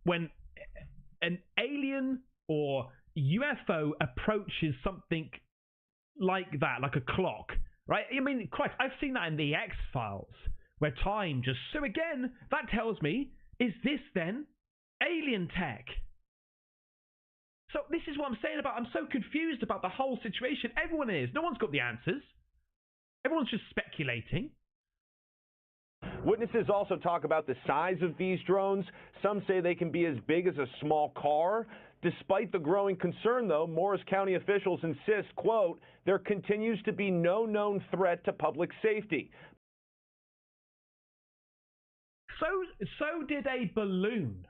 when an alien or UFO approaches something like that, like a clock, right? I mean, Christ, I've seen that in the X-Files, where time just... So again, that tells me, is this then alien tech? So this is what I'm saying about, I'm so confused about the whole situation. Everyone is. No one's got the answers. Everyone's just speculating. Witnesses also talk about the size of these drones. Some say they can be as big as a small car. Despite the growing concern, though, Morris County officials insist, quote, there continues to be no known threat to public safety. So did a balloon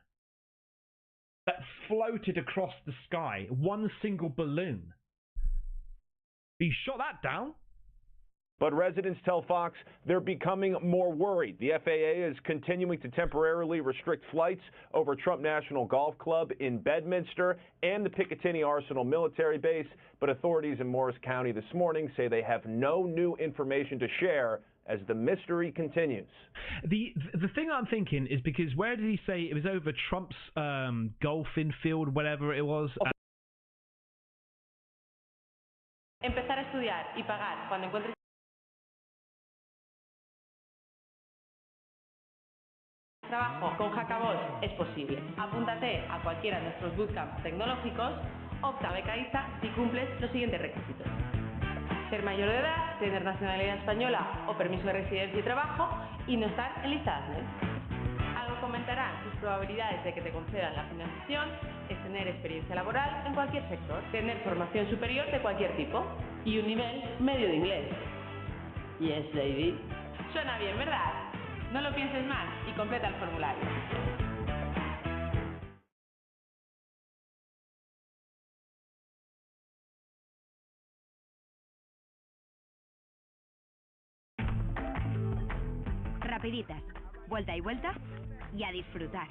that floated across the sky. One single balloon. You shot that down. But residents tell Fox they're becoming more worried. The FAA is continuing to temporarily restrict flights over Trump National Golf Club in Bedminster and the Picatinny Arsenal military base. But authorities in Morris County this morning say they have no new information to share as the mystery continues. The thing I'm thinking is, because where did he say it was over Trump's golf infield, whatever it was? Empezar a estudiar y pagar cuando encuentres trabajo con Hackabots es posible. Apúntate a cualquiera de nuestros bootcamps tecnológicos, opta a becaísta si cumples los siguientes requisitos: ser mayor de edad, tener nacionalidad española o permiso de residencia y trabajo y no estar en lista ASNED. Algo comentarán sus probabilidades de que te concedan la financiación es tener experiencia laboral en cualquier sector, tener formación superior de cualquier tipo y un nivel medio de inglés. Yes, lady. Suena bien, ¿verdad? No lo pienses más y completa el formulario. Rapiditas, vuelta y vuelta y a disfrutar.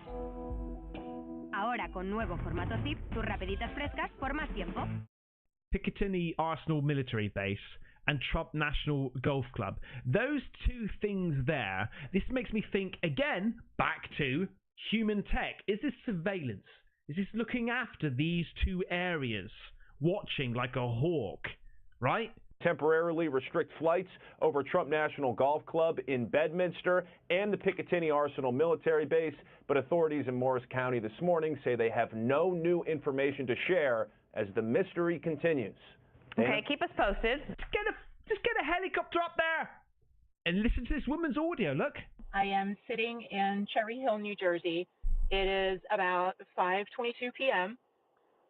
Ahora con nuevo formato zip, tus rapiditas frescas por más tiempo. Picatinny Arsenal military base and Trump National Golf Club. Those two things there, this makes me think again, back to human tech. Is this surveillance? Is this looking after these two areas, watching like a hawk, right? Temporarily restrict flights over Trump National Golf Club in Bedminster and the Picatinny Arsenal military base. But authorities in Morris County this morning say they have no new information to share as the mystery continues. Okay, keep us posted. Just get a helicopter up there and listen to this woman's audio. Look. I am sitting in Cherry Hill, New Jersey. It is about 5:22 p.m.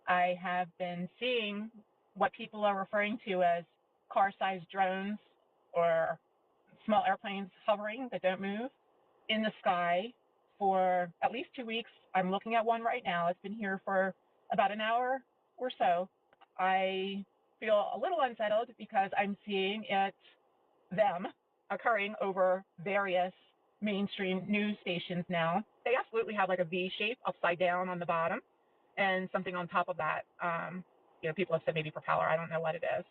I have been seeing what people are referring to as car-sized drones or small airplanes hovering that don't move in the sky for at least 2 weeks. I'm looking at one right now. It's been here for about an hour or so. I feel a little unsettled because I'm seeing them occurring over various mainstream news stations now. They absolutely have like a V shape upside down on the bottom and something on top of that. People have said maybe propeller. I don't know what it is.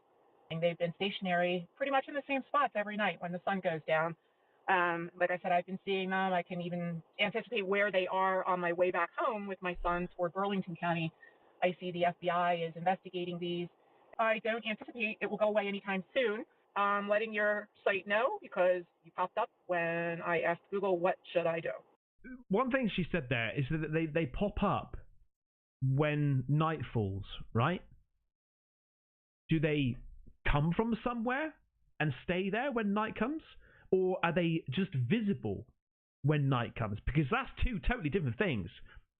And they've been stationary pretty much in the same spots every night when the sun goes down. Like I said, I've been seeing them. I can even anticipate where they are on my way back home with my son toward Burlington County. I see the FBI is investigating these. I don't anticipate it will go away anytime soon. Letting your site know because you popped up when I asked Google, what should I do? One thing she said there is that they pop up when night falls, right? Do they come from somewhere and stay there when night comes? Or are they just visible when night comes? Because that's two totally different things.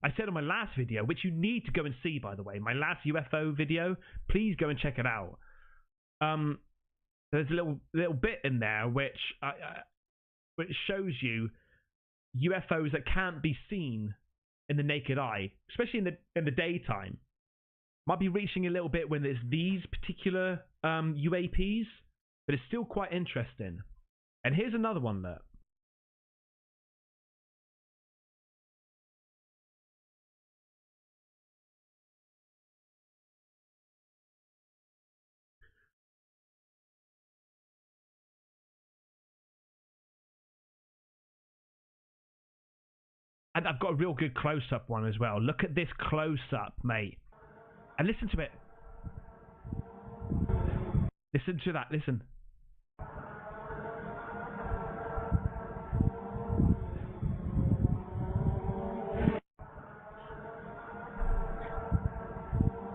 I said on my last video, which you need to go and see, by the way, my last UFO video, please go and check it out. There's a little bit in there which shows you UFOs that can't be seen in the naked eye, especially in the daytime. Might be reaching a little bit when there's these particular UAPs, but it's still quite interesting. And here's another one, look. And I've got a real good close-up one as well. Look at this close-up, mate. And listen to it. Listen to that, listen.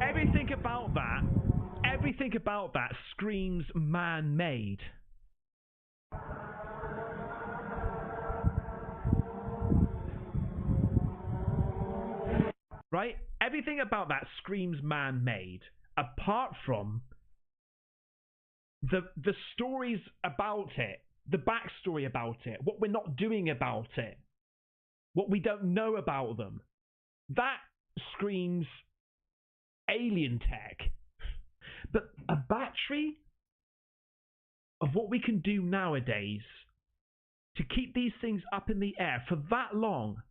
Everything about that screams man-made. Right? Everything about that screams man-made, apart from the stories about it, the backstory about it, what we're not doing about it, what we don't know about them. That screams alien tech. But a battery of what we can do nowadays to keep these things up in the air for that long,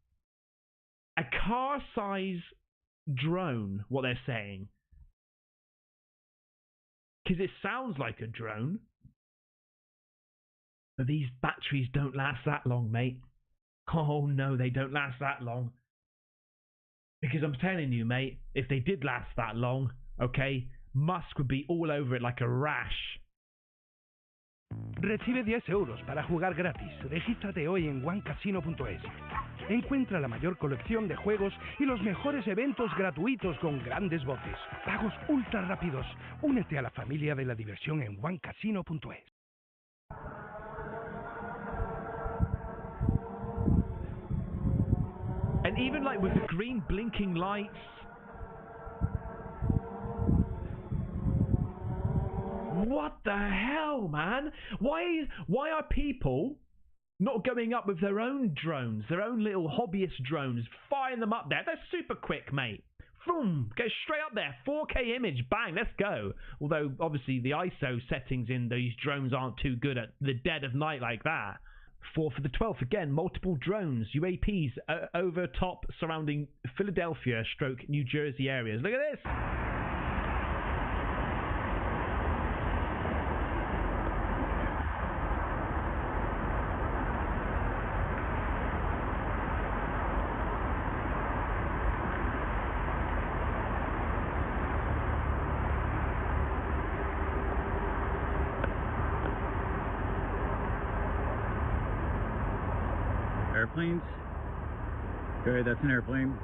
a car-size drone, what they're saying, because it sounds like a drone, but these batteries don't last that long, mate. Oh no, they don't last that long. Because I'm telling you, mate, if they did last that long, okay, Musk would be all over it like a rash. Recibe 10 euros para jugar gratis. Regístrate hoy en onecasino.es. Encuentra la mayor colección de juegos y los mejores eventos gratuitos con grandes botes. Pagos ultra rápidos. Únete a la familia de la diversión en onecasino.es. And even like with the green blinking lights. What the hell, man? Why are people not going up with their own drones, their own little hobbyist drones, firing them up there? They're super quick, mate. Boom, go straight up there, 4K image, bang, let's go. Although, obviously, the ISO settings in these drones aren't too good at the dead of night like that. 4 for the 12th, again, multiple drones, UAPs over top surrounding Philadelphia / New Jersey areas. Look at this. Airplanes? Okay, that's an airplane.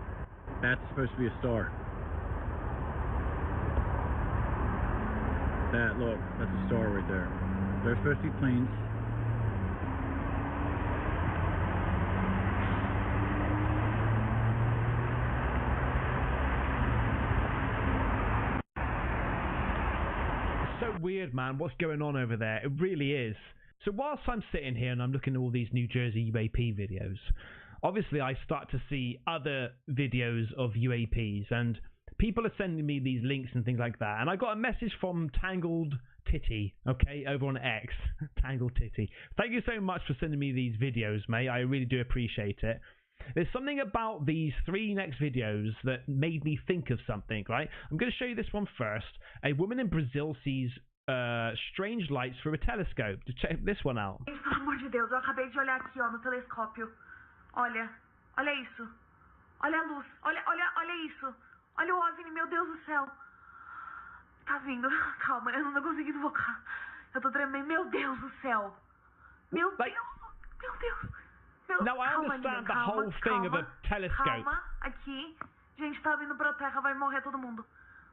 That's supposed to be a star. That, look, that's a star right there. They're supposed to be planes. It's so weird, man, what's going on over there. It really is. So whilst I'm sitting here and I'm looking at all these New Jersey UAP videos, obviously I start to see other videos of UAPs, and people are sending me these links and things like that. And I got a message from Tangled Titty, okay, over on X. Tangled Titty. Thank you so much for sending me these videos, mate. I really do appreciate it. There's something about these 3 next videos that made me think of something, right? I'm going to show you this one first. A woman in Brazil sees strange lights through a telescope. To check this one out. Pelo amor de Deus, eu acabei de olhar aqui, ó, no telescópio. Olha isso. Olha a luz. Olha isso. Olha o OVNI, meu Deus do céu. Tá vindo. Calma, eu não tô conseguindo focar. Eu tô tremendo. Meu Deus do céu. Meu Deus. Meu Deus. Now I understand the whole thing of a telescope. Calma, aqui. Gente, tá vindo pra terra, vai morrer todo mundo.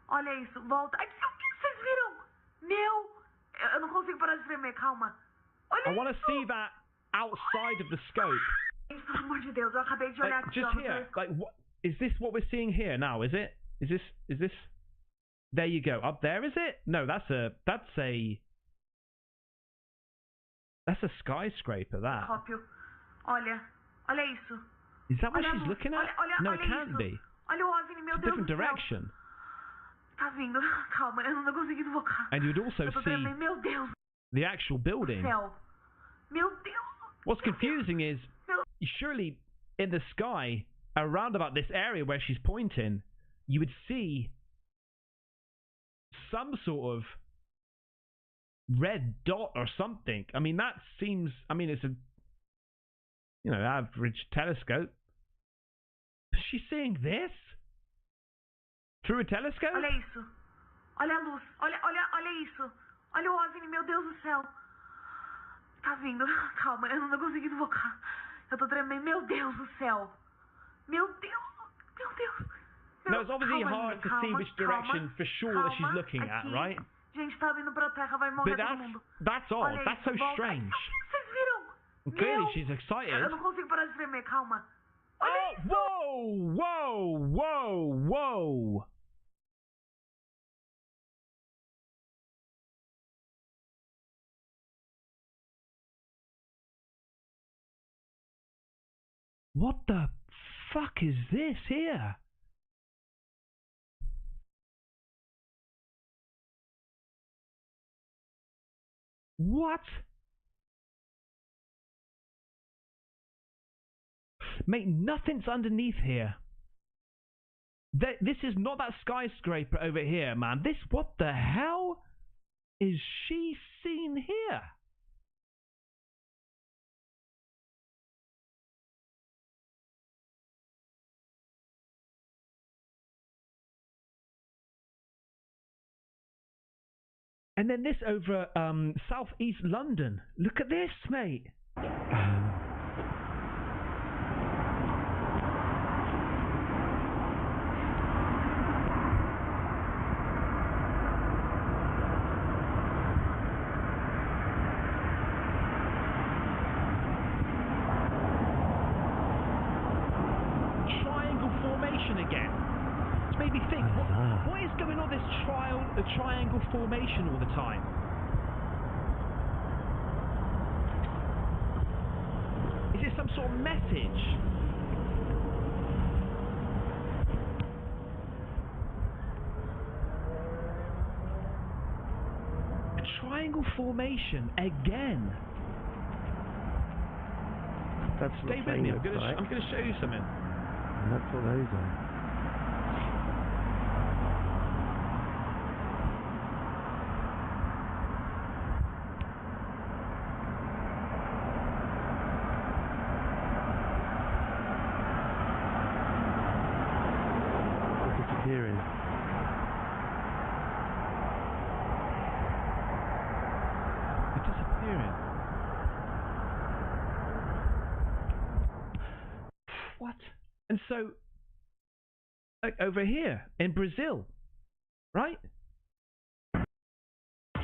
Olha isso, volta. Ai, o que vocês viram? Meu, eu não consigo parar de tremer, calma. Olha I want to see that outside of the scope. Pelo amor de Deus, eu acabei de olhar aqui, just here, like, what is this? What we're seeing here now? Is it? Is this? There you go. Up there, is it? No, that's a skyscraper. That. Olha isso. Is that what she's looking at? No, it can't be. Olha o OVNI, meu It's a different direction. Tá vindo. Calma, eu não tô conseguindo focar. And you'd also see meu Deus. The actual building. Meu Deus. What's confusing is, surely in the sky, around about this area where she's pointing, you would see some sort of red dot or something. I mean, that seems, it's a, average telescope. She's seeing this? Through a telescope? Olha isso. Olha a luz. Olha isso. Olha o OVNI, meu Deus do céu. Tá vindo. Calma, eu não tô conseguindo focar. Eu tô tremendo. Meu Deus do céu. Meu Deus. Meu Deus. No, it's obviously hard to see which direction for sure that she's looking at, right? Gente, tá vindo pra terra, vai morrer todo mundo. That's odd. Olha That's isso, so volta. strange. Vocês viram? Well, clearly she's excited. Eu não consigo parar de tremer, calma. Oh, whoa, whoa, whoa, whoa. What the fuck is this here? What? Mate, nothing's underneath here. This is not that skyscraper over here, man. What the hell is she seen here? And then this over southeast London. Look at this, mate. Triangle formation again. It's made me think, what is going on this triangle formation all the time? Is it some sort of message? A triangle formation again. That's Stay with me. I'm going to show you something. And that's what those are. Disappearing. They're disappearing. What? And so, like over here in Brazil, right?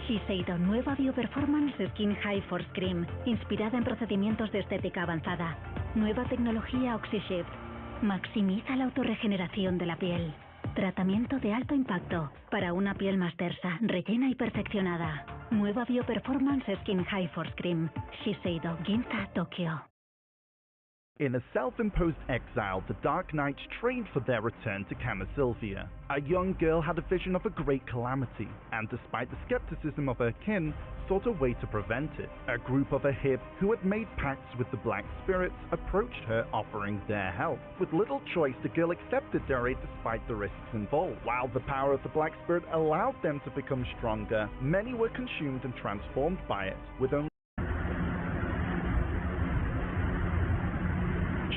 Shiseido, nueva bioperformance Skin High Force Cream, inspirada en procedimientos de estética avanzada. Nueva tecnología OxyShift, maximiza la autorregeneración de la piel. Tratamiento de alto impacto para una piel más tersa, rellena y perfeccionada. Nueva bioperformance Skin High Force Cream, Shiseido, Ginza, Tokio. In a self-imposed exile, the Dark Knights trained for their return to Camasylvia. A young girl had a vision of a great calamity, and despite the skepticism of her kin, sought a way to prevent it. A group of Ahib, who had made pacts with the Black Spirits, approached her offering their help. With little choice, the girl accepted their aid despite the risks involved. While the power of the Black Spirit allowed them to become stronger, many were consumed and transformed by it, with only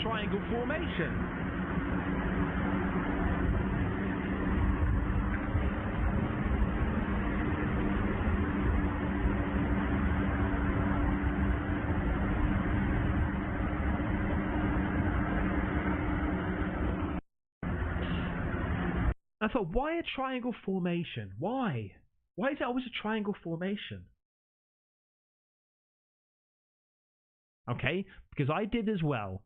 triangle formation. I thought, why a triangle formation? Why? Why is it always a triangle formation? Okay, because I did as well.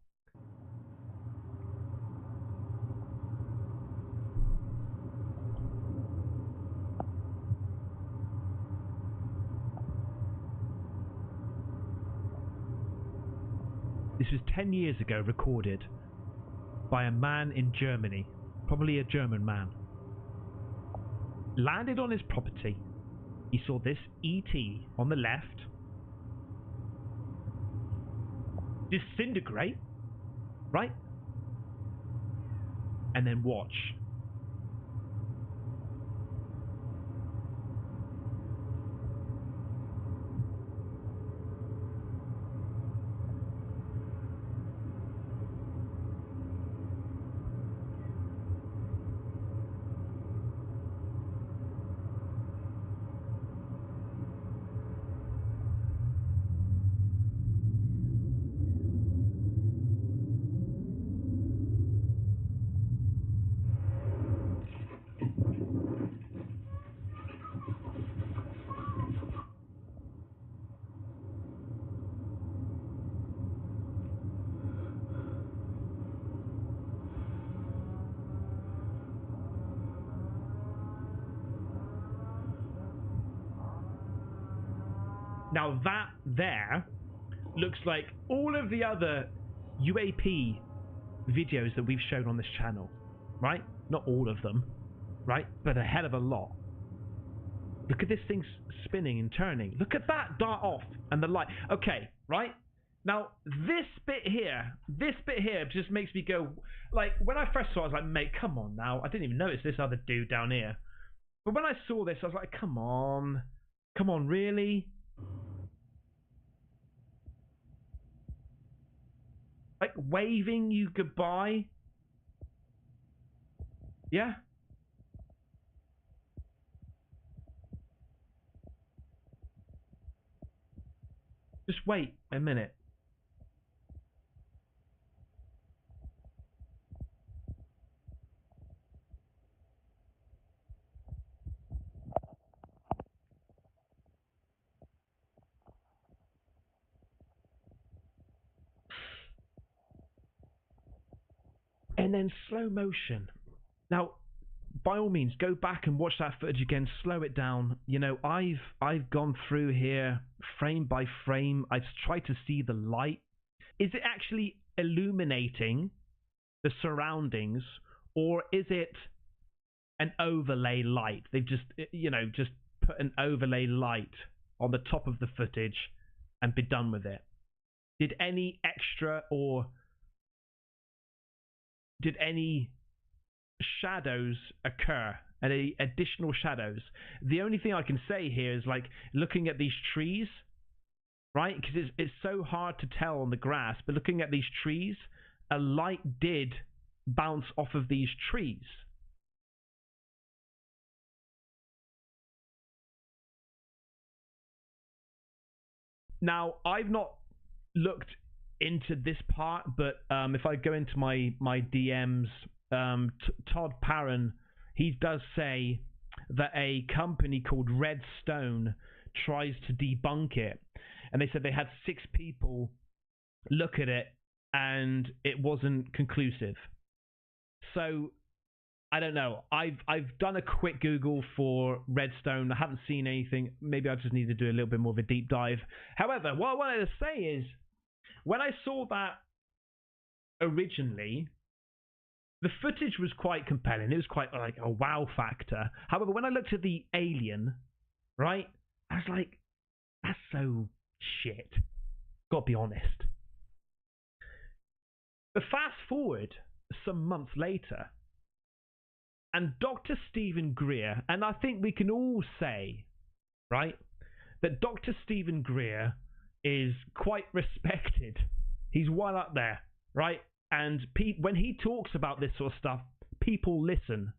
This was 10 years ago, recorded by a man in Germany, probably a German man. Landed on his property. He saw this ET on the left disintegrate, right? And then watch. Now that there looks like all of the other UAP videos that we've shown on this channel, right? Not all of them, right? But a hell of a lot. Look at this thing spinning and turning. Look at that dart off and the light. Okay, right? Now, this bit here just makes me go, like, when I first saw it, I was like, mate, come on now. I didn't even notice this other dude down here. But when I saw this, I was like, come on, really? Like, waving you goodbye? Yeah? Just wait a minute. And then slow motion. Now, by all means, go back and watch that footage again. Slow it down. You know, I've gone through here frame by frame. I've tried to see the light. Is it actually illuminating the surroundings, or is it an overlay light? They've just, you know, just put an overlay light on the top of the footage and be done with it. Did any extra or did any shadows occur? Any additional shadows? The only thing I can say here is, like, looking at these trees, right? Because it's so hard to tell on the grass, but looking at these trees, a light did bounce off of these trees. Now, I've not looked into this part, but if I go into my DMs, Todd Parron, he does say that a company called Redstone tries to debunk it, and they said they had 6 people look at it and it wasn't conclusive. So I don't know. I've done a quick Google for Redstone. I haven't seen anything. Maybe I just need to do a little bit more of a deep dive. However, what I wanted to say is, when I saw that originally, the footage was quite compelling. It was quite like a wow factor. However, when I looked at the alien, right, I was like, that's so shit. Gotta be honest. But fast forward some months later, and Dr. Stephen Greer, and I think we can all say, right, that Dr. Stephen Greer is quite respected. He's well up there, right? And when he talks about this sort of stuff, people listen.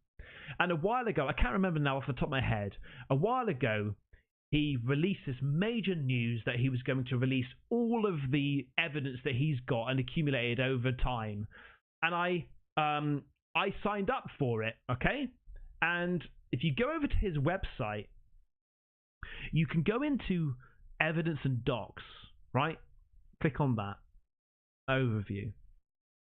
And a while ago, I can't remember now off the top of my head, a while ago, he released this major news that he was going to release all of the evidence that he's got and accumulated over time. And I signed up for it, okay? And if you go over to his website, you can go into evidence and docs, right? Click on that. Overview.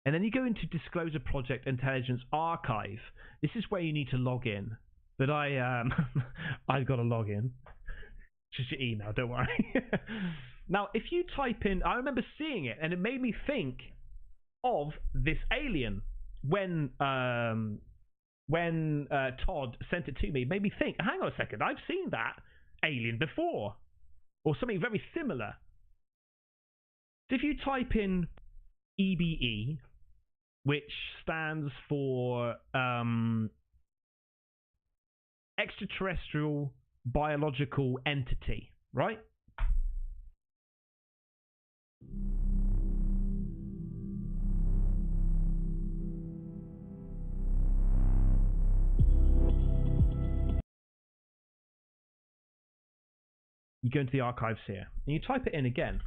And then you go into Disclosure Project Intelligence Archive. This is where you need to log in. But I've got to log in. Just your email, don't worry. Now, if you type in, I remember seeing it, and it made me think of this alien when Todd sent it to me. It made me think, hang on a second, I've seen that alien before, or something very similar. So if you type in EBE, which stands for extraterrestrial biological entity, right? You go into the archives here and you type it in again.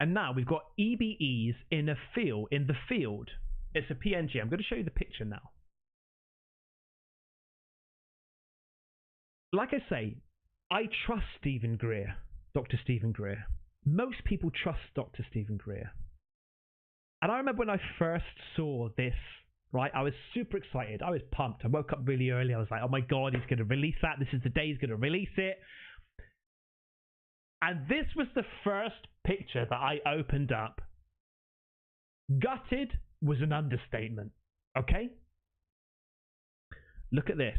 And now we've got EBEs in the field. It's a PNG. I'm going to show you the picture now. Like I say, I trust Stephen Greer, Dr. Stephen Greer. Most people trust Dr. Stephen Greer. And I remember when I first saw this, right, I was super excited. I was pumped. I woke up really early. I was like, oh my God, he's going to release that. This is the day he's going to release it. And this was the first picture that I opened up. Gutted was an understatement, okay? Look at this.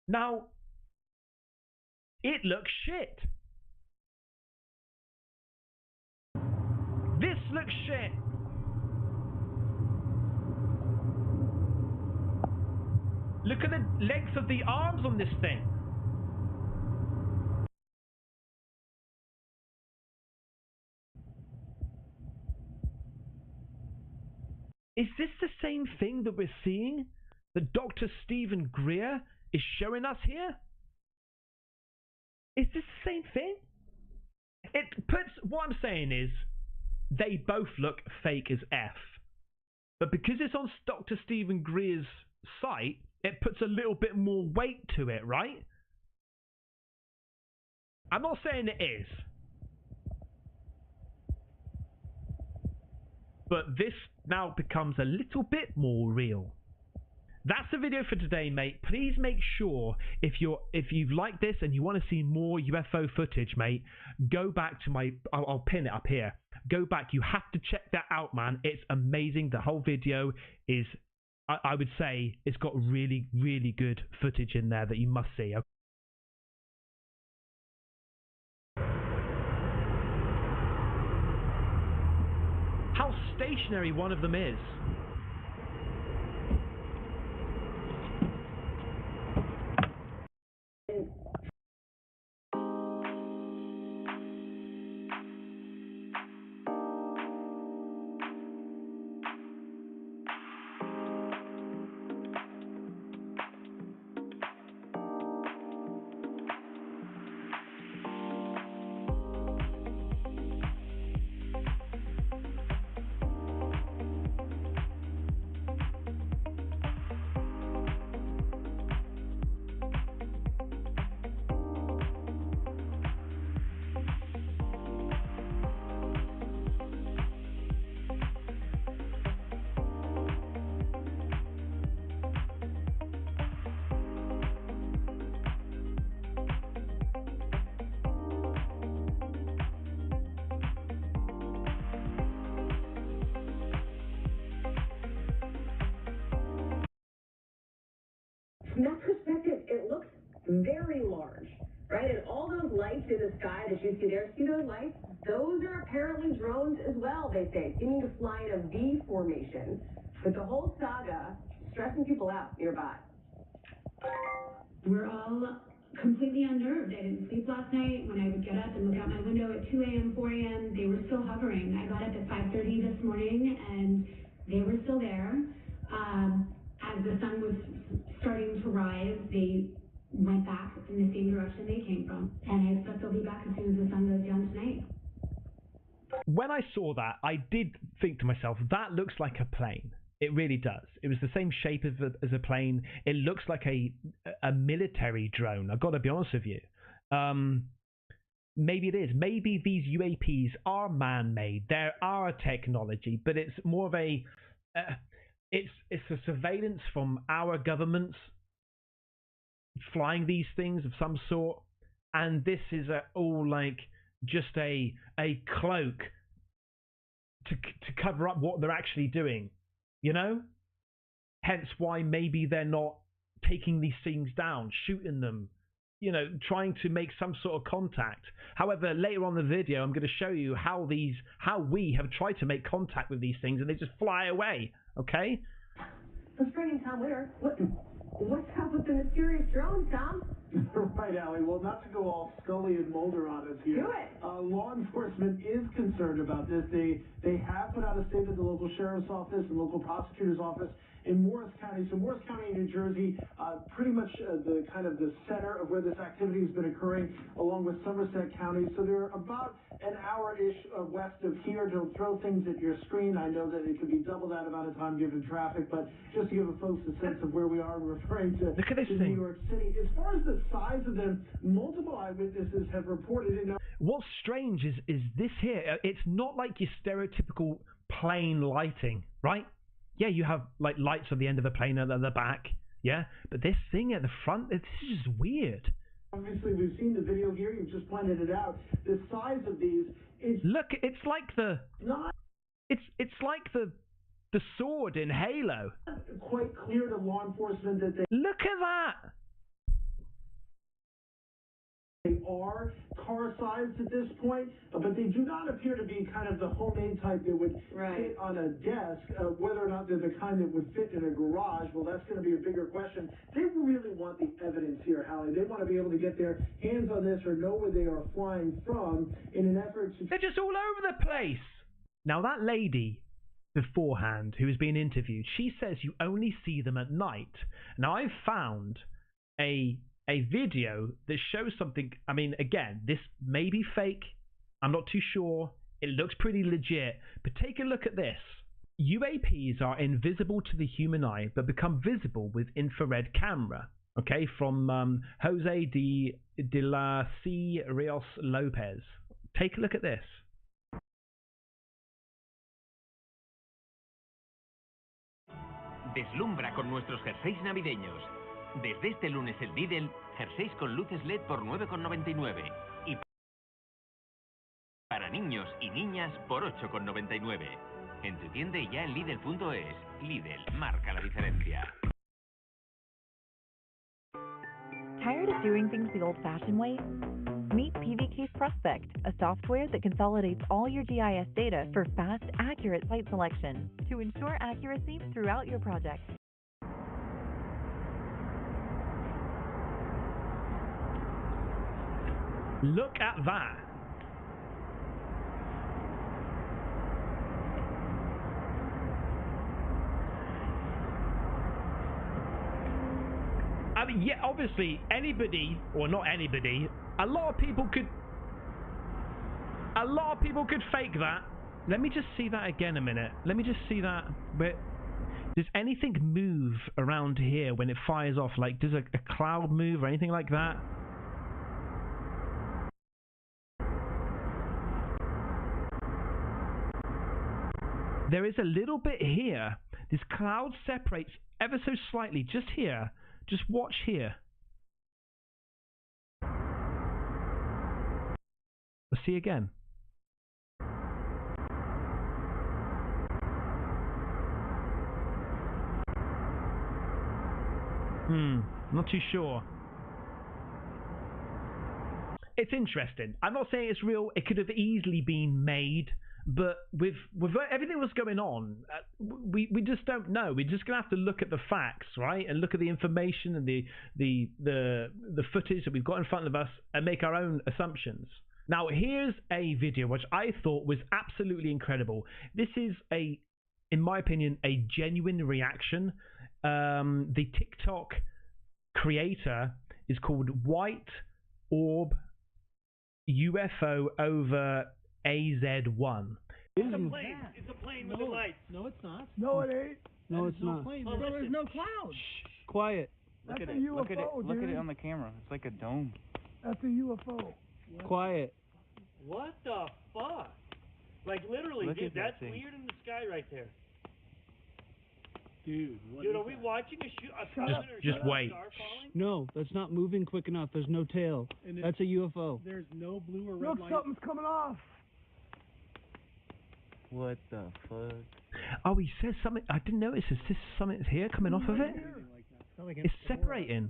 Now, it looks shit. This looks shit. Look at the length of the arms on this thing. Is this the same thing that we're seeing that Dr. Stephen Greer is showing us here? Is this the same thing? It puts, what I'm saying is, they both look fake as F. But because it's on Dr. Stephen Greer's site, it puts a little bit more weight to it, right? I'm not saying it is. But this now becomes a little bit more real. That's the video for today, mate. Please make sure if you've liked this and you want to see more UFO footage, mate, go back to my, I'll pin it up here. Go back. You have to check that out, man. It's amazing. The whole video is, I would say, it's got really, really good footage in there that you must see. How stationary one of them is. From that perspective, it looks very large, right? And all those lights in the sky that you see there, see those lights? Those are apparently drones as well, they say, seeming to fly in a V formation. But the whole saga stressing people out nearby. We're all completely unnerved. I didn't sleep last night. When I would get up and look out my window at 2 a.m., 4 a.m., they were still hovering. I got up at 5:30 this morning, and they were still there. As the sun was starting to rise, they went back in the same direction they came from. And I expect they'll be back as soon as the sun goes down tonight. When I saw that, I did think to myself, that looks like a plane. It really does. It was the same shape as a plane. It looks like a military drone. I've got to be honest with you. Maybe it is. Maybe these UAPs are man-made. There are technology, but it's more of a... It's a surveillance from our governments flying these things of some sort, and this is all like just a cloak to cover up what they're actually doing, you know? Hence why maybe they're not taking these things down, shooting them, you know, trying to make some sort of contact. However, later on in the video, I'm going to show you how we have tried to make contact with these things and they just fly away. Okay? The spring and Tom Winter. What's up with the mysterious drones, Tom? Right, Allie. Well, not to go all Scully and Mulder on us here. Do it. Law enforcement is concerned about this. They have put out a statement, the local sheriff's office and local prosecutor's office in Morris County. So Morris County, New Jersey, pretty much the kind of the center of where this activity has been occurring, along with Somerset County. So they're about an hour-ish west of here. To throw things at your screen, I know that it could be double that amount of time given traffic, but just to give folks a sense of where we are, referring to Look at this thing. New York City. As far as the size of them, multiple eyewitnesses have reported it. What's strange is this here. It's not like your stereotypical plane lighting, right? Yeah, you have like lights on the end of a plane and at the back, yeah? But this thing at the front, this is just weird. Obviously, we've seen the video here. You've just pointed it out. The size of these is... Look, it's like the... It's like the sword in Halo. Quite clear to law enforcement that they... Look at that! They are car-sized at this point, but they do not appear to be kind of the homemade type that would fit on a desk. Whether or not they're the kind that would fit in a garage, well, that's going to be a bigger question. They really want the evidence here, Hallie. They want to be able to get their hands on this or know where they are flying from in an effort to... They're just all over the place! Now, that lady beforehand who was being interviewed, she says you only see them at night. Now, I've found a video that shows something. I mean, again, this may be fake. I'm not too sure. It looks pretty legit. But take a look at this. UAPs are invisible to the human eye, but become visible with infrared camera. Okay, from Jose de la C. Rios Lopez. Take a look at this. Deslumbra con nuestros jerseys navideños. Desde este lunes el Lidl, jerseys con luces LED por 9,99 y para niños y niñas por 8,99. En tu tienda y ya en Lidl.es. Lidl, marca la diferencia. Tired of doing things the old-fashioned way? Meet PVCase Prospect, a software that consolidates all your GIS data for fast, accurate site selection to ensure accuracy throughout your project. Look at that. I mean, yeah, obviously, anybody, or not anybody, a lot of people could fake that. Let me just see that again a minute. Let me just see that. But does anything move around here when it fires off? Like, does a cloud move or anything like that? There is a little bit here. This cloud separates ever so slightly, just here. Just watch here. Let's see again. Not too sure. It's interesting. I'm not saying it's real. It could have easily been made. But with everything that's going on, we just don't know. We're just gonna have to look at the facts, right, and look at the information and the footage that we've got in front of us and make our own assumptions. Now, here's a video which I thought was absolutely incredible. This is in my opinion, a genuine reaction. The TikTok creator is called White Orb UFO over AZ1. It's a plane. It's a plane with the lights. No, it's not. No, it ain't. No, it's not. Plane. Oh, There's no clouds. Shh. Quiet. That's a UFO, look at it. dude. Look at it on the camera. It's like a dome. That's a UFO. Quiet. What the fuck? Like literally, Look dude, at that that's thing. weird in the sky right there. Dude, Dude, are we watching a Just wait. star falling? No, that's not moving quick enough. There's no tail. That's a UFO. There's no blue or red Look, light. something's coming off. What the fuck? Oh, he says something. I didn't notice. Is this something here coming off of it? It's separating.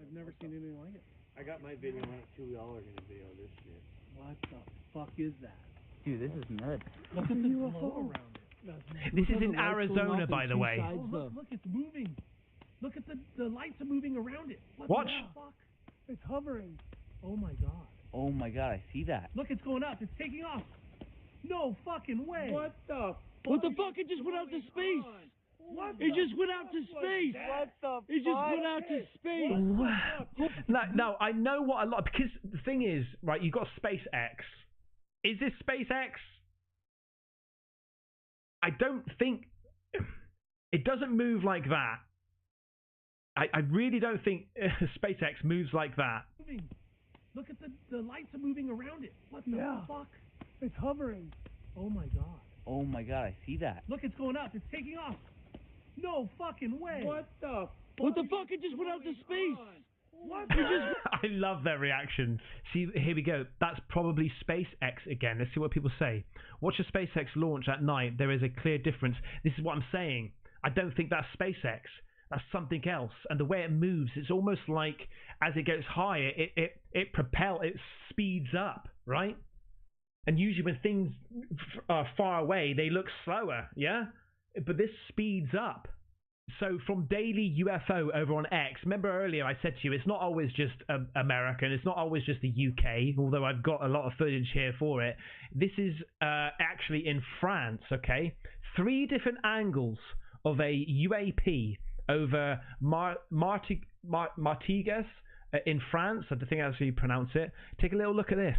I've never seen anything like it. I got my video on it too. We all are gonna video this shit. What the fuck is that? Dude, this is nuts. Look at the UFO around it. This is in Arizona, by the way. Oh, look, it's moving. Look at the lights are moving around it. Watch. The fuck? It's hovering. Oh my god. Oh my god, I see that. Look, it's going up. It's taking off. No fucking way. What the? What the fuck? It just went out to space. What? It just went out to space. What the? It just went out to space. No, I know what a lot, because the thing is, right, you've got SpaceX. Is this SpaceX? I don't think it doesn't move like that. I really don't think SpaceX moves like that. Look at the lights are moving around it. What the fuck? It's hovering. Oh my god. Oh my god, I see that. Look, it's going up. It's taking off. No fucking way. What the? What the fuck? It just went out to space. What? I love their reaction. See, here we go. That's probably SpaceX again. Let's see what people say. Watch a SpaceX launch at night. There is a clear difference. This is what I'm saying. I don't think that's SpaceX. That's something else. And the way it moves, it's almost like as it goes higher, it speeds up, right? And usually when things are far away, they look slower, yeah? But this speeds up. So from Daily UFO over on X, remember earlier I said to you, it's not always just American, it's not always just the UK, although I've got a lot of footage here for it. This is actually in France, okay? 3 different angles of a UAP over Martigues in France. I think that's how you pronounce it. Take a little look at this.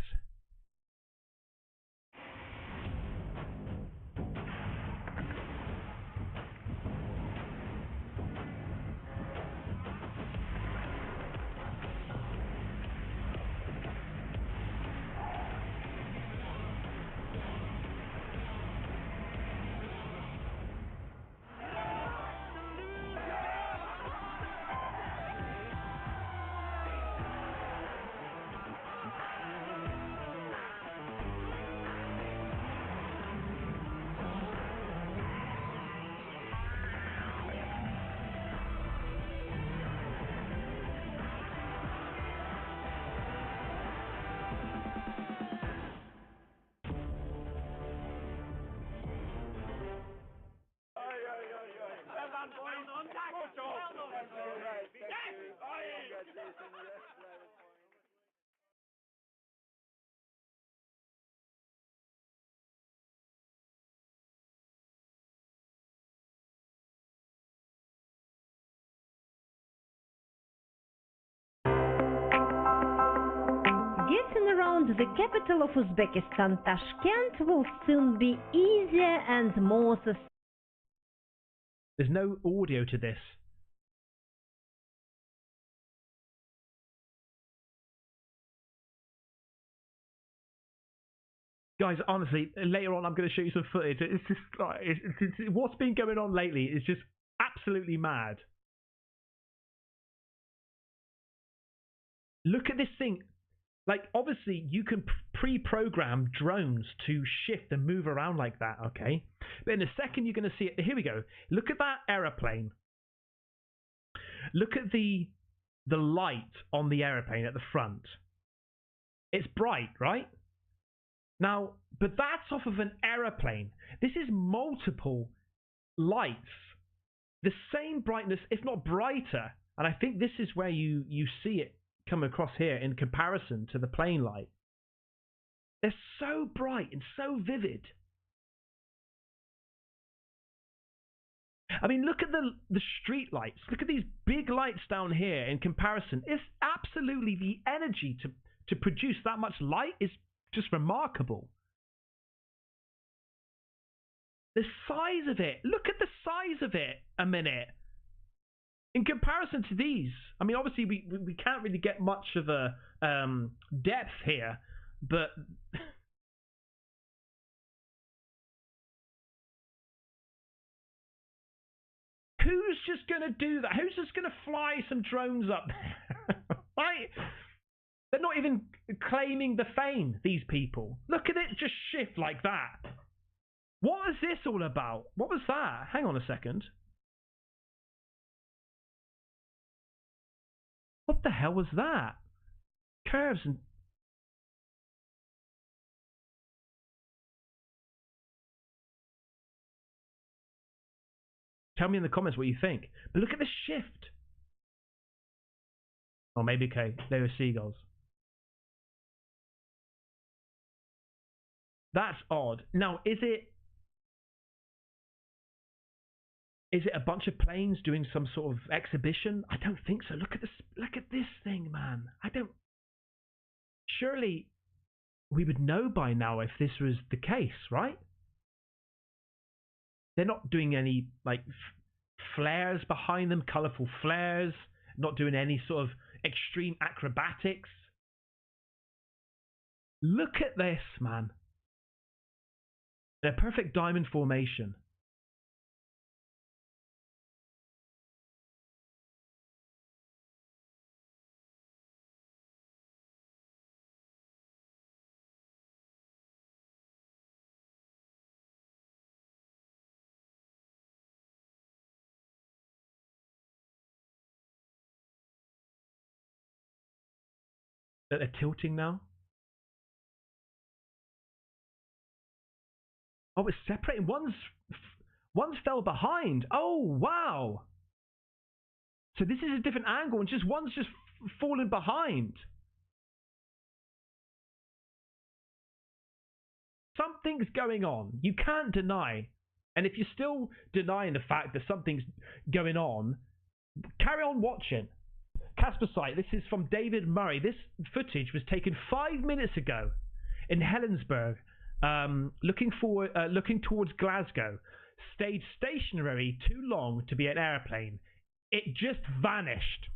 Getting around the capital of Uzbekistan, Tashkent, will soon be easier and more sustainable. There's no audio to this. Guys, honestly, later on I'm going to show you some footage. It's just like what's been going on lately is just absolutely mad. Look at this thing. Like, obviously, you can pre-program drones to shift and move around like that, okay? But in a second, you're going to see it. Here we go. Look at that aeroplane. Look at the light on the aeroplane at the front. It's bright, right? Now, but that's off of an aeroplane. This is multiple lights. The same brightness, if not brighter. And I think this is where you see it come across here in comparison to the plane light. They're so bright and so vivid. I mean, look at the street lights. Look at these big lights down here in comparison. It's absolutely, the energy to produce that much light is just remarkable. The size of it. Look at the size of it a minute. In comparison to these, I mean, obviously we can't really get much of a depth here, but who's just going to do that? Who's just going to fly some drones up there? Right? They're not even claiming the fame, these people. Look at it just shift like that. What is this all about? What was that? Hang on a second. What the hell was that? Curves and... Tell me in the comments what you think. But look at the shift. Or maybe, okay, they were seagulls. That's odd. Now, is it a bunch of planes doing some sort of exhibition? I don't think so. Look at this. Look at this thing, man. Surely we would know by now if this was the case, right? They're not doing any like flares behind them, colorful flares. not doing any sort of extreme acrobatics. Look at this, man. In a perfect diamond formation. They're tilting now. Oh, it's separating. One's fell behind. Oh, wow. So this is a different angle, and one's just fallen behind. Something's going on. You can't deny. And if you're still denying the fact that something's going on, carry on watching. Casper site. This is from David Murray. This footage was taken 5 minutes ago in Helensburgh, looking towards Glasgow. Stayed stationary too long to be an airplane. It just vanished.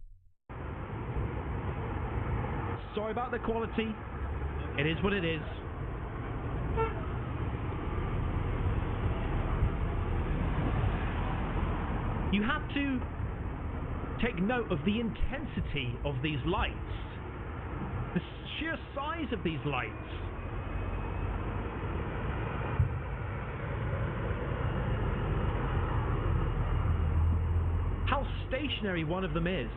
Sorry about the quality. It is what it is. You have to take note of the intensity of these lights, the sheer size of these lights. How stationary one of them is.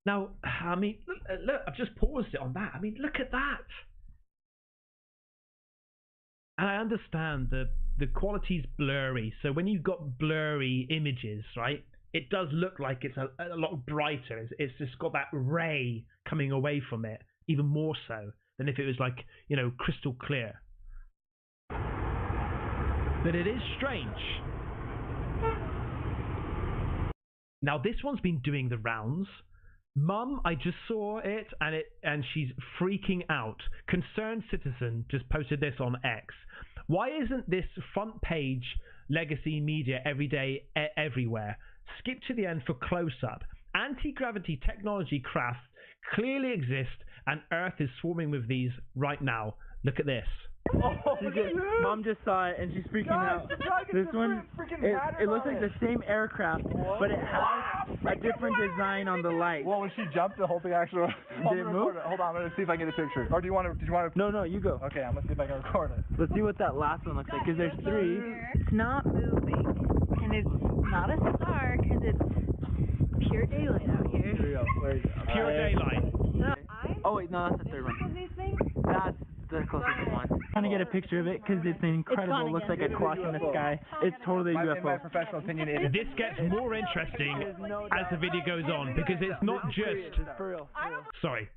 Now, I mean, look, I've just paused it on that. I mean, look at that. And I understand the quality's blurry. So when you've got blurry images, right, it does look like it's a lot brighter. It's just got that ray coming away from it, even more so than if it was like, crystal clear. But it is strange. Now, this one's been doing the rounds. Mum, I just saw it, and she's freaking out. Concerned citizen just posted this on X. Why isn't this front page legacy media every day, everywhere? Skip to the end for close-up. Anti-gravity technology craft clearly exist, and Earth is swarming with these right now. Look at this. Mom just saw it and she's freaking out. This one, it looks like the same aircraft, but it has a different design on the light. Well, when she jumped, the whole thing actually. Did it move? Hold on, I'm gonna see if I can get a picture. Or do you want to? No, you go. Okay, I'm gonna see if I can record it. Let's see what that last one looks like, because there's three. It's not moving, and it's not a star, because it's pure daylight out here. Here we go. Where is it? Pure daylight. Oh wait, no, that's the third one. That's the closest one. I'm trying to get a picture of it because it's incredible. It looks like a clock in the sky. It's totally a UFO. In my professional opinion, it is. This gets more interesting as the video goes on, because it's not just. Sorry.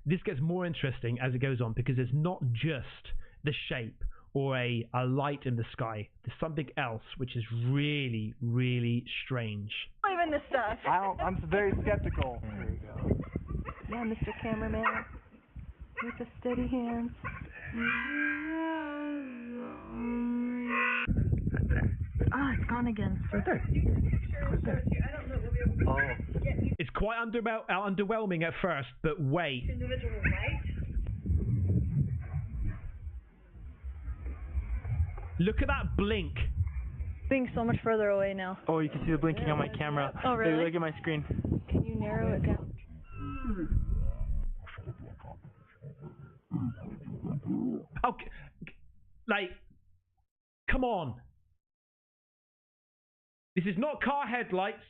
This gets more interesting as it goes on, because it's not just the shape or a light in the sky. There's something else which is really, really strange. Believe in this stuff. I'm very skeptical. There we go. Yeah, Mr. Cameraman. With a steady hand. Ah, it's gone again. Right there. Right there. Oh. It's quite underwhelming at first, but wait. Look at that blink. Being so much further away now. Oh, you can see the blinking on my camera. Oh, really? Hey, look at my screen. Can you narrow it down? Okay, come on. This is not car headlights.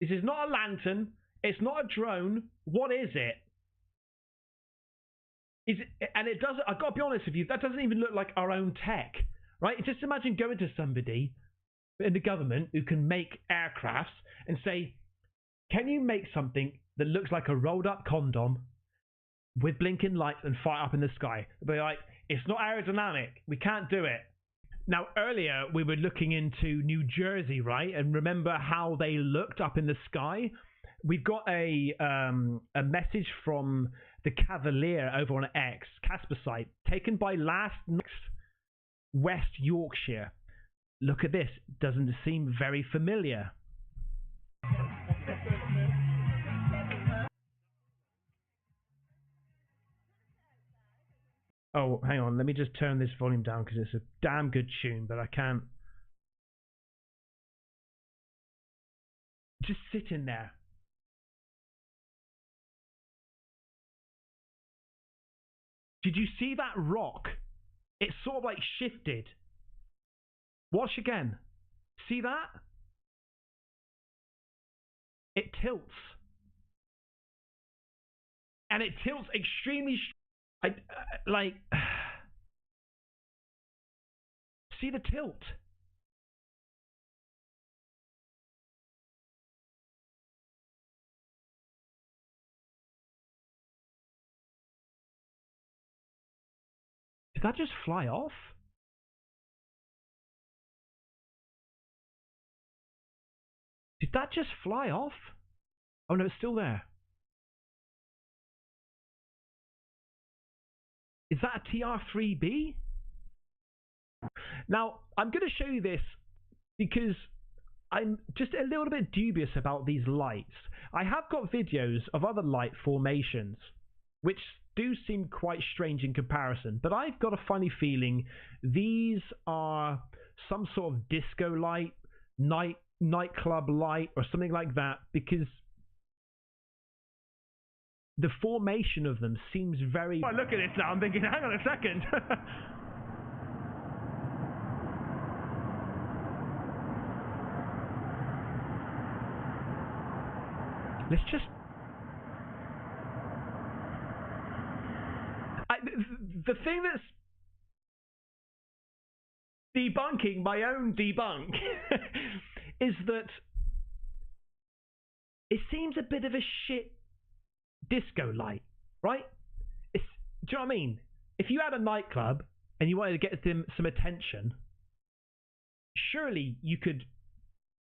This is not a lantern. It's not a drone. What is it? And it doesn't. I've got to be honest with you. That doesn't even look like our own tech, right? Just imagine going to somebody in the government who can make aircrafts and say, "Can you make something that looks like a rolled-up condom with blinking lights and fire up in the sky?" They'll be like, "It's not aerodynamic. We can't do it." Now, earlier we were looking into New Jersey, right? And remember how they looked up in the sky? we've got a message from the Cavalier over on X, Casper site, taken by last night's West Yorkshire. Look at this. Doesn't seem very familiar. Oh, hang on. Let me just turn this volume down because it's a damn good tune, but I can't. Just sit in there. Did you see that rock? It sort of like shifted. Watch again. See that? It tilts. And it tilts extremely. See the tilt? Did that just fly off? Did that just fly off? Oh no, it's still there. Is that a TR3B? Now, I'm going to show you this because I'm just a little bit dubious about these lights. I have got videos of other light formations, which do seem quite strange in comparison, but I've got a funny feeling these are some sort of disco light, nightclub light, or something like that, because the formation of them seems very... Oh, look at this now, I'm thinking, hang on a second. Let's just... the thing that's debunking my own debunk is that it seems a bit of a shit disco light, right? Do you know what I mean? If you had a nightclub and you wanted to get them some attention, surely you could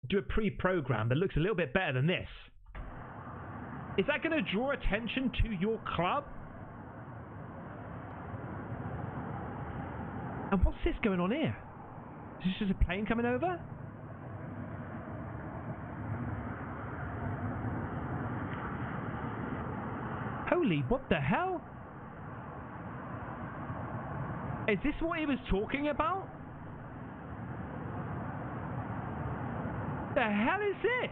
do a pre-program that looks a little bit better than this. Is that going to draw attention to your club? And what's this going on here? Is this just a plane coming over? Holy, what the hell? Is this what he was talking about? The hell is this?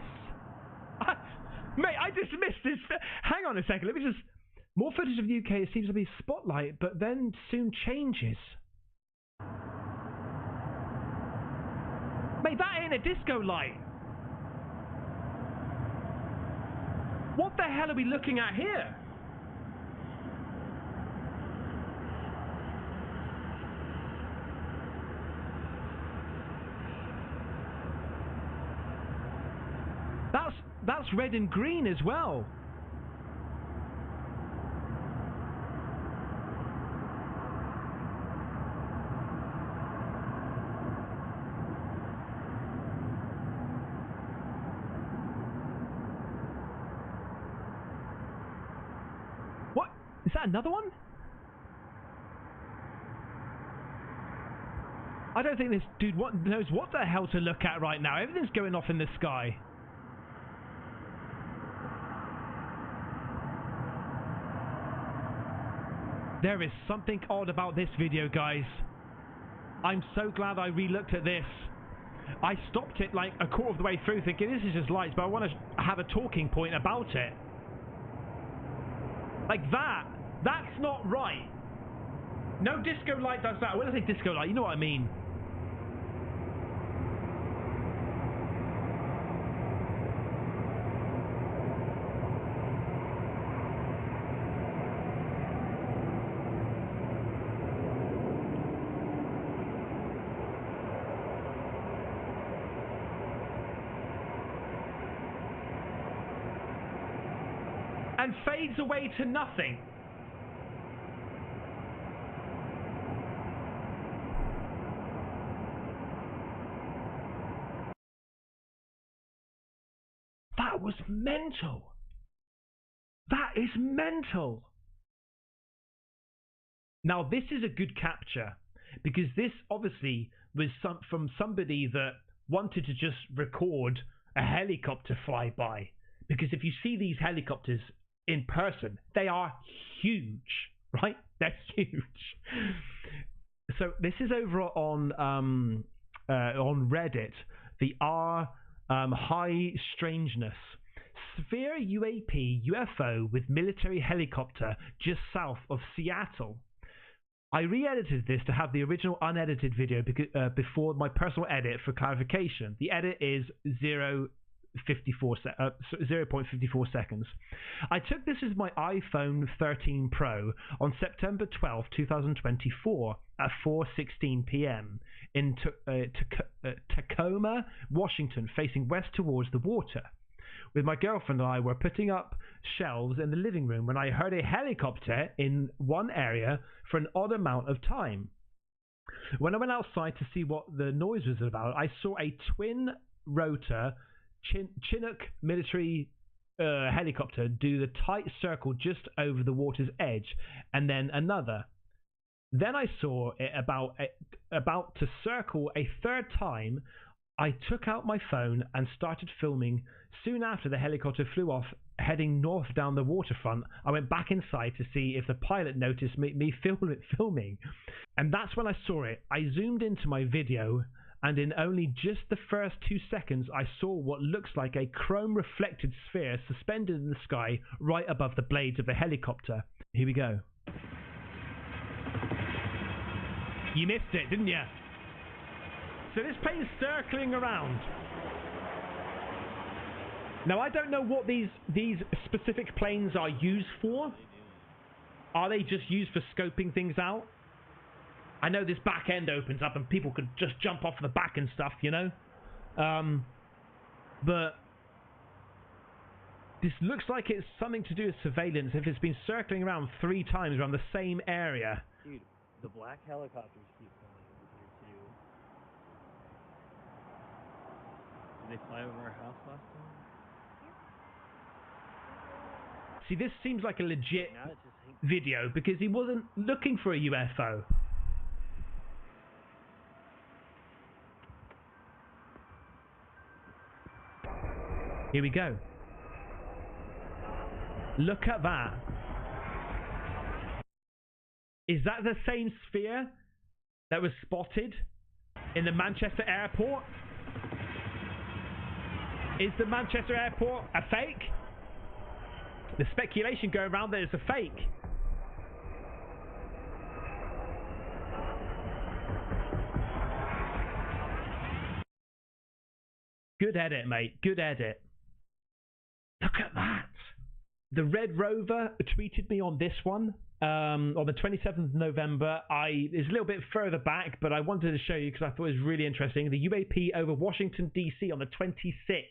Mate, I dismissed this. Hang on a second, let me just... More footage of the UK, it seems to be spotlight, but then soon changes. Mate, that ain't a disco light. What the hell are we looking at here? That's red and green as well. What? Is that another one? I don't think this dude knows what the hell to look at right now. Everything's going off in the sky. There is something odd about this video, guys. I'm so glad I re-looked at this. I stopped it like a quarter of the way through thinking this is just lights, but I want to have a talking point about it. Like that's not right. No disco light does that. When I say disco light, you know what I mean. And fades away to nothing. That was mental. is mental. Now, this is a good capture, because this obviously was from somebody that wanted to just record a helicopter fly by. Because if you see these helicopters in person, they are huge, right? They're huge. So this is over on Reddit, the High Strangeness. Sphere UAP UFO with military helicopter just south of Seattle. I re-edited this to have the original unedited video before my personal edit for clarification. The edit is 0.54 seconds. I took this as my iPhone 13 Pro on September 12, 2024 at 4:16 p.m. in Tacoma, Washington, facing west towards the water. With my girlfriend and I were putting up shelves in the living room when I heard a helicopter in one area for an odd amount of time. When I went outside to see what the noise was about, I saw a twin rotor Chinook military helicopter do the tight circle just over the water's edge, and then another. Then I saw it about to circle a third time. I took out my phone and started filming. Soon after the helicopter flew off, heading north down the waterfront. I went back inside to see if the pilot noticed me filming. And that's when I saw it. I zoomed into my video, and in only just the first 2 seconds, I saw what looks like a chrome-reflected sphere suspended in the sky right above the blades of the helicopter. Here we go. You missed it, didn't you? So this plane is circling around. Now, I don't know what these specific planes are used for. Are they just used for scoping things out? I know this back end opens up and people could just jump off the back and stuff, you know? But this looks like it's something to do with surveillance if it's been circling around 3 times around the same area. Dude, the black helicopters keep coming over here too. Did they fly over our house last time? See, this seems like a legit video because he wasn't looking for a UFO. Here we go. Look at that. Is that the same sphere that was spotted in the Manchester airport? Is the Manchester airport a fake? The speculation going around that it's a fake. Good edit, mate. Good edit. Look at that. The Red Rover tweeted me on this one on the 27th of November. It's a little bit further back, but I wanted to show you because I thought it was really interesting. The UAP over Washington, D.C. on the 26th.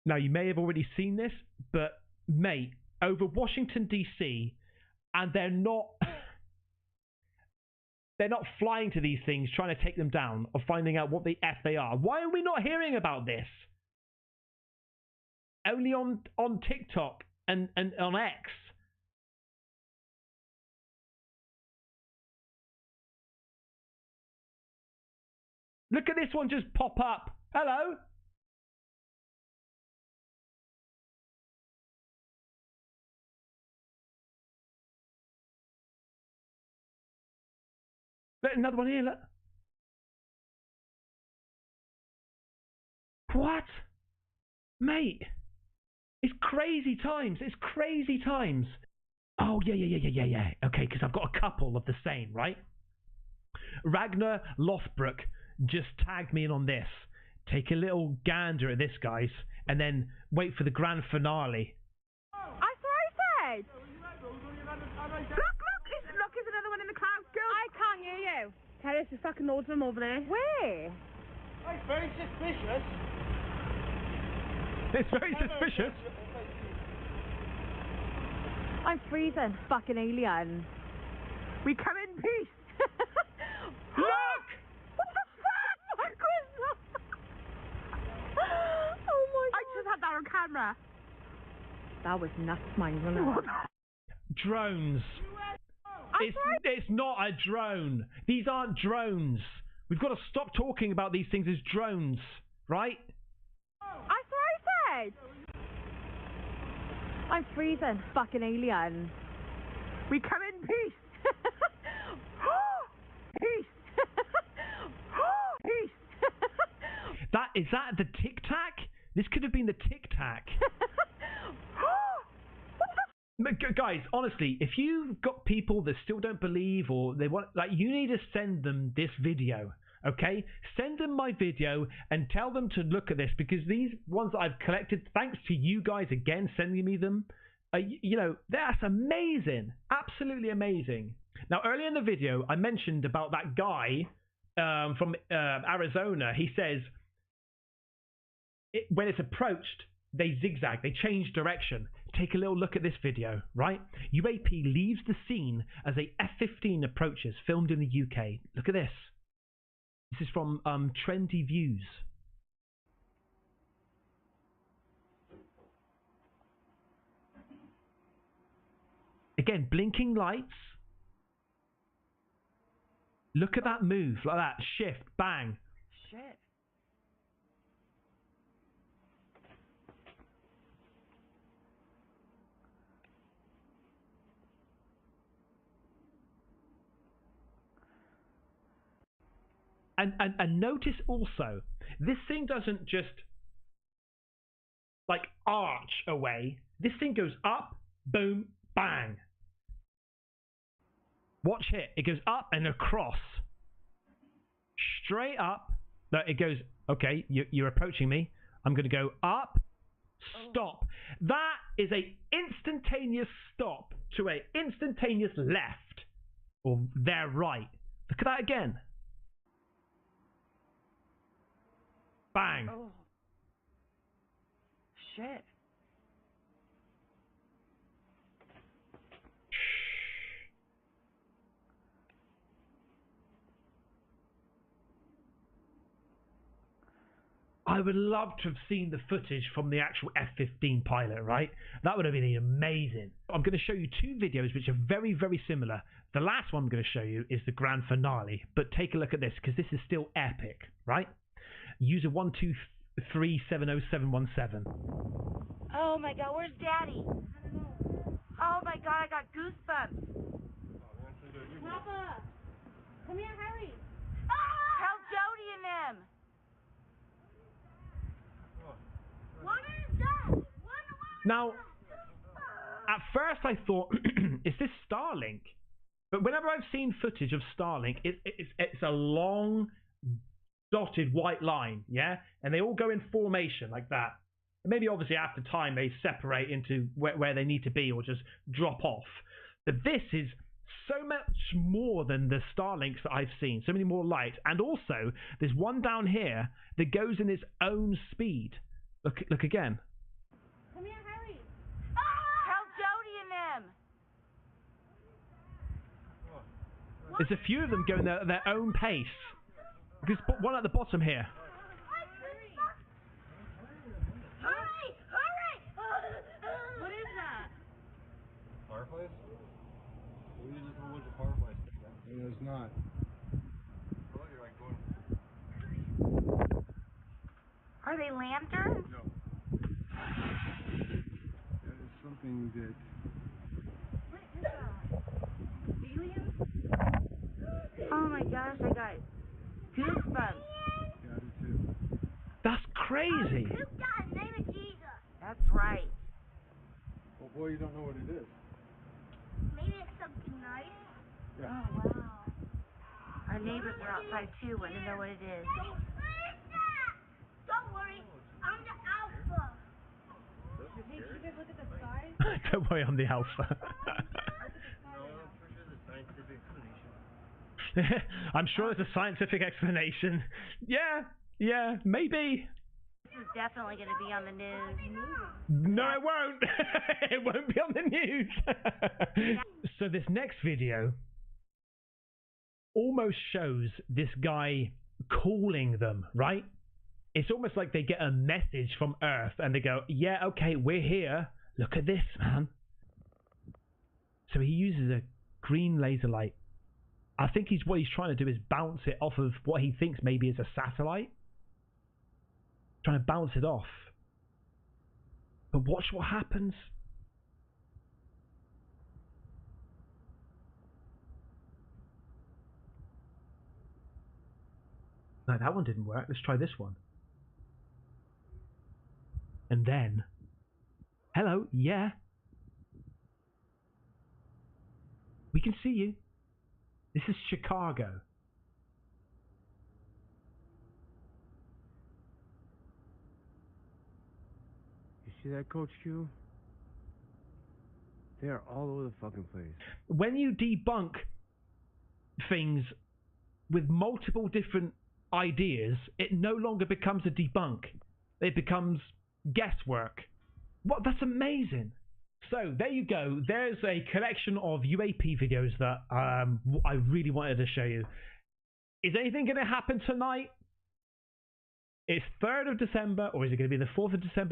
Now, you may have already seen this, but, mate, over Washington, D.C., and they're not flying to these things, trying to take them down, or finding out what the F they are. Why are we not hearing about this? Only on TikTok and on X. Look at this one just pop up. Hello? Look, another one here, look. What? Mate. It's crazy times. It's crazy times. Oh, yeah. Okay, because I've got a couple of the same, right? Ragnar Lothbrok just tagged me in on this. Take a little gander at this, guys, and then wait for the grand finale. I saw it. Look, there's another one in the clouds. Go. I can't hear you. Terrace, there's fucking loads of them over there. Where? It's very suspicious. It's very suspicious. I'm freezing. Fucking alien. We come in peace. Look! What the fuck? What was that? Oh my god. I just had that on camera. That was nuts, mine, wasn't it? Drones. It's not a drone. These aren't drones. We've got to stop talking about these things as drones, right? That's what I said. I'm freezing. Fucking alien. We come in peace. Peace. Peace. Is that the Tic Tac? This could have been the Tic Tac. Guys, honestly, if you've got people that still don't believe or they want, like, you need to send them this video, okay? Send them my video and tell them to look at this, because these ones that I've collected, thanks to you guys again sending me them, you know, that's amazing. Absolutely amazing. Now, earlier in the video, I mentioned about that guy from Arizona. He says, when it's approached, they zigzag, they change direction. Take a little look at this video, right? UAP leaves the scene as a F-15 approaches, filmed in the UK. Look at this. This is from Trendy Views. Again, blinking lights. Look at that move, like that. Shift, bang. Shit. And notice also, this thing doesn't just like arch away. This thing goes up, boom, bang. Watch here. It goes up and across. Straight up. No, it goes, okay, you're approaching me. I'm going to go up, stop. That is a instantaneous stop to a instantaneous left. Or their right. Look at that again. Bang. Oh. Shit. I would love to have seen the footage from the actual F-15 pilot, right? That would have been amazing. I'm going to show you two videos which are very, very similar. The last one I'm going to show you is the grand finale, but take a look at this because this is still epic, right? User 123701717. Oh my god, where's Daddy? Oh my god, I got goosebumps. Papa, come here, hurry. Tell Jody and them. What is that? Now, at first I thought, is this Starlink? But whenever I've seen footage of Starlink, it's a long dotted white line, yeah? And they all go in formation like that. And maybe obviously after time they separate into where they need to be or just drop off. But this is so much more than the Starlinks that I've seen. So many more lights. And also, there's one down here that goes in its own speed. Look again. Come here, hurry. Tell Jody and them. There's a few of them going at their own pace. There's one at the bottom here. Hurry! Hurry! What is that? Fireflies? We just a bunch of fireflies. It's not. Oh, you're like going. Are they lanterns? No. That is something that. What is that? Aliens? Oh my gosh, I got goosebumps. Yeah, I do too. That's crazy. You got the name of Jesus. That's right. Well, boy, you don't know what it is. Maybe it's something nice. Yeah. Oh wow. Our neighbors are outside too, want to know what it is. What is that? Don't worry, I'm the alpha. Hey, can you guys look at the sky? Don't worry, I'm the alpha. I'm sure there's a scientific explanation. Yeah, maybe. This is definitely going to be on the news. No, it won't. It won't be on the news. So this next video almost shows this guy calling them, right? It's almost like they get a message from Earth and they go, yeah, okay, we're here. Look at this, man. So he uses a green laser light. I think what he's trying to do is bounce it off of what he thinks maybe is a satellite. Trying to bounce it off. But watch what happens. No, that one didn't work. Let's try this one. And then... Hello, yeah. We can see you. This is Chicago. You see that, Coach Q? They are all over the fucking place. When you debunk things with multiple different ideas, it no longer becomes a debunk. It becomes guesswork. What? That's amazing. So there you go. There's a collection of UAP videos that I really wanted to show you. Is anything going to happen tonight? It's 3rd of December, or is it going to be the 4th of December?